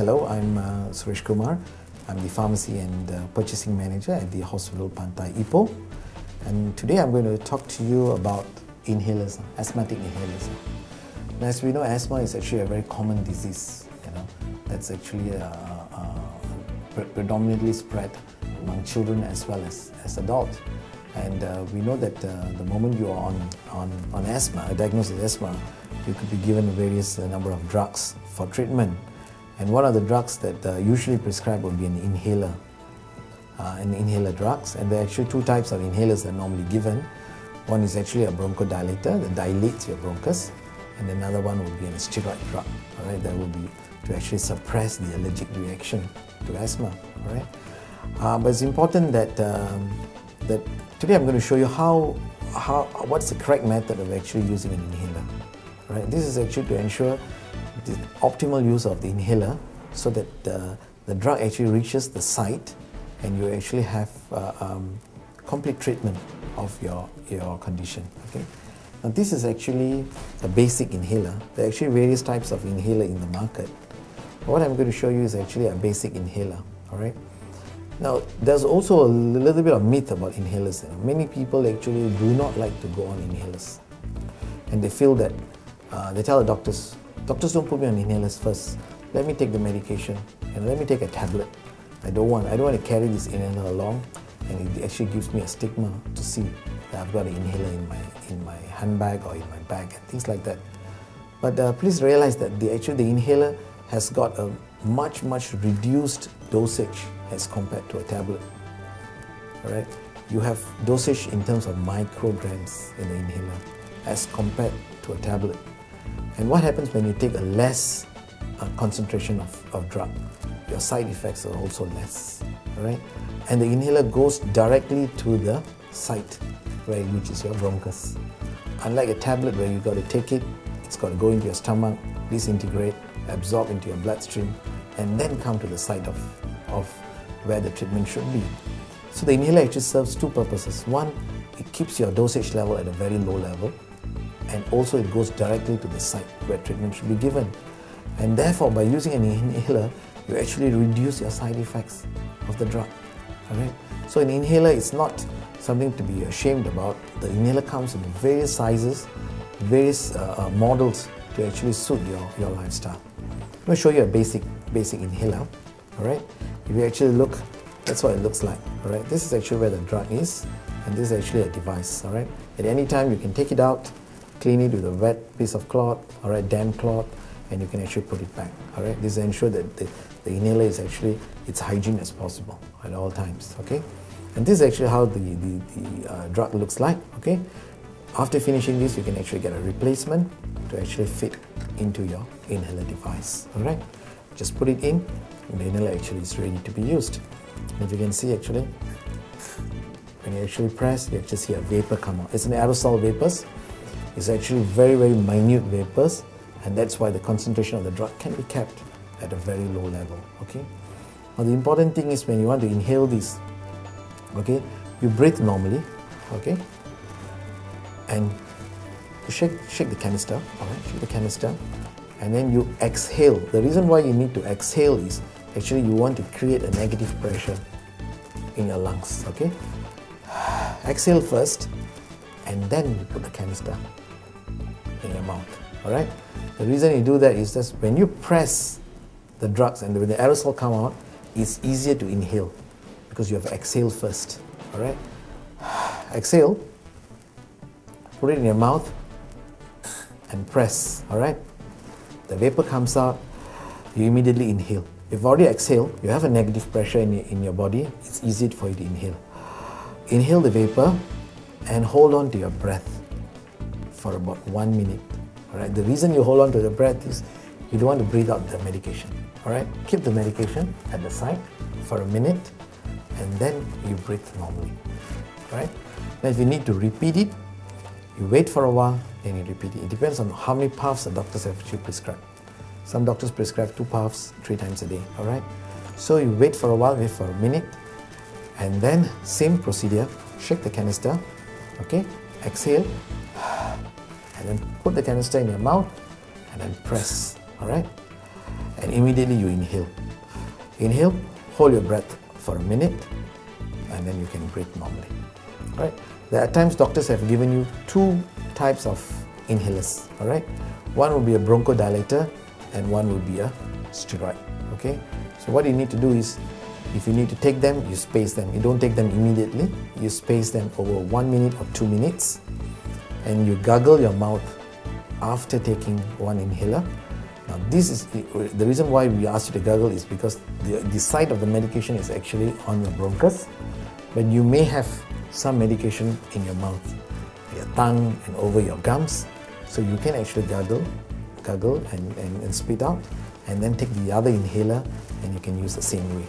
Hello, I'm Suresh Kumar. I'm the Pharmacy and Purchasing Manager at the Hospital Pantai Ipoh. And today I'm going to talk to you about inhalers, asthmatic inhalers. Now, as we know, asthma is actually a very common disease. That's actually predominantly spread among children as well as adults. And we know that the moment you are on asthma, diagnosed with asthma, you could be given various number of drugs for treatment. And one of the drugs that usually prescribed would be an inhaler drugs. And there are actually two types of inhalers that are normally given. One is actually a bronchodilator that dilates your bronchus, and another one would be a steroid drug. All right, that would be to actually suppress the allergic reaction to asthma. All right, but it's important that that today I'm going to show you what's the correct method of actually using an inhaler. All right, this is actually to ensure the optimal use of the inhaler so that the drug actually reaches the site and you actually have complete treatment of your condition. Okay. Now this is actually a basic inhaler. There are actually various types of inhaler in the market. What I'm going to show you is actually a basic inhaler. All right. Now there's also a little bit of myth about inhalers. Many people actually do not like to go on inhalers, and they feel that they tell the doctors, don't put me on inhalers first. Let me take the medication and let me take a tablet. I don't want to carry this inhaler along, and it actually gives me a stigma to see that I've got an inhaler in my handbag or in my bag and things like that. But please realize that the inhaler has got a much reduced dosage as compared to a tablet. All right, you have dosage in terms of micrograms in the inhaler as compared to a tablet. And what happens when you take a less concentration of drug? Your side effects are also less, right? And the inhaler goes directly to the site which is your bronchus. Unlike a tablet where you've got to take it, it's got to go into your stomach, disintegrate, absorb into your bloodstream, and then come to the site of where the treatment should be. So the inhaler actually serves two purposes. One, it keeps your dosage level at a very low level, and also it goes directly to the site where treatment should be given. And therefore, by using an inhaler, you actually reduce your side effects of the drug. All right? So an inhaler is not something to be ashamed about. The inhaler comes in various sizes, various models to actually suit your lifestyle. I'm going to show you a basic inhaler. All right? If you actually look, that's what it looks like. All right? This is actually where the drug is, and this is actually a device. All right? At any time, you can take it out, clean it with a wet piece of cloth or a damp cloth, and you can actually put it back. All right, this ensures that the inhaler is actually it's hygiene as possible at all times. Okay, and this is actually how the drug looks like. Okay, after finishing this, you can actually get a replacement to actually fit into your inhaler device. All right, just put it in, and the inhaler actually is ready to be used. And if you can see, actually, when you actually press, you actually see a vapor come out. It's an aerosol vapors. It's actually very minute vapors, and that's why the concentration of the drug can be kept at a very low level. Okay. Now the important thing is when you want to inhale this, okay, you breathe normally, okay, and you shake the canister. All right, shake the canister, and then you exhale. The reason why you need to exhale is actually you want to create a negative pressure in your lungs. Okay. Exhale first, and then you put the canister in your mouth. All right. The reason you do that is just when you press the drugs and when the aerosol come out, it's easier to inhale because you have exhaled first. All right. Exhale. Put it in your mouth and press. All right. The vapor comes out. You immediately inhale. You've already exhaled. You have a negative pressure in your body. It's easy for you to inhale. Inhale the vapor and hold on to your breath for about 1 minute. All right. The reason you hold on to the breath is you don't want to breathe out the medication. All right. Keep the medication at the side for a minute, and then you breathe normally. All right. Now, if you need to repeat it, you wait for a while, then you repeat it. It depends on how many puffs the doctors have actually prescribed. Some doctors prescribe 2 puffs 3 times a day. All right. So you wait for a while, wait for a minute, and then same procedure. Shake the canister. Okay. Exhale. And then put the canister in your mouth and then press. All right. and immediately you inhale. Inhale, hold your breath for a minute, and then you can breathe normally. Right? There are times doctors have given you two types of inhalers. All right? One will be a bronchodilator, and one will be a steroid. Okay? So what you need to do is, if you need to take them, you space them. You don't take them immediately. You space them over 1 minute or 2 minutes, and you gargle your mouth after taking one inhaler. Now this is the reason why we ask you to gargle is because the site of the medication is actually on your bronchus, but you may have some medication in your mouth, your tongue and over your gums, so you can actually gargle and spit out, and then take the other inhaler and you can use the same way.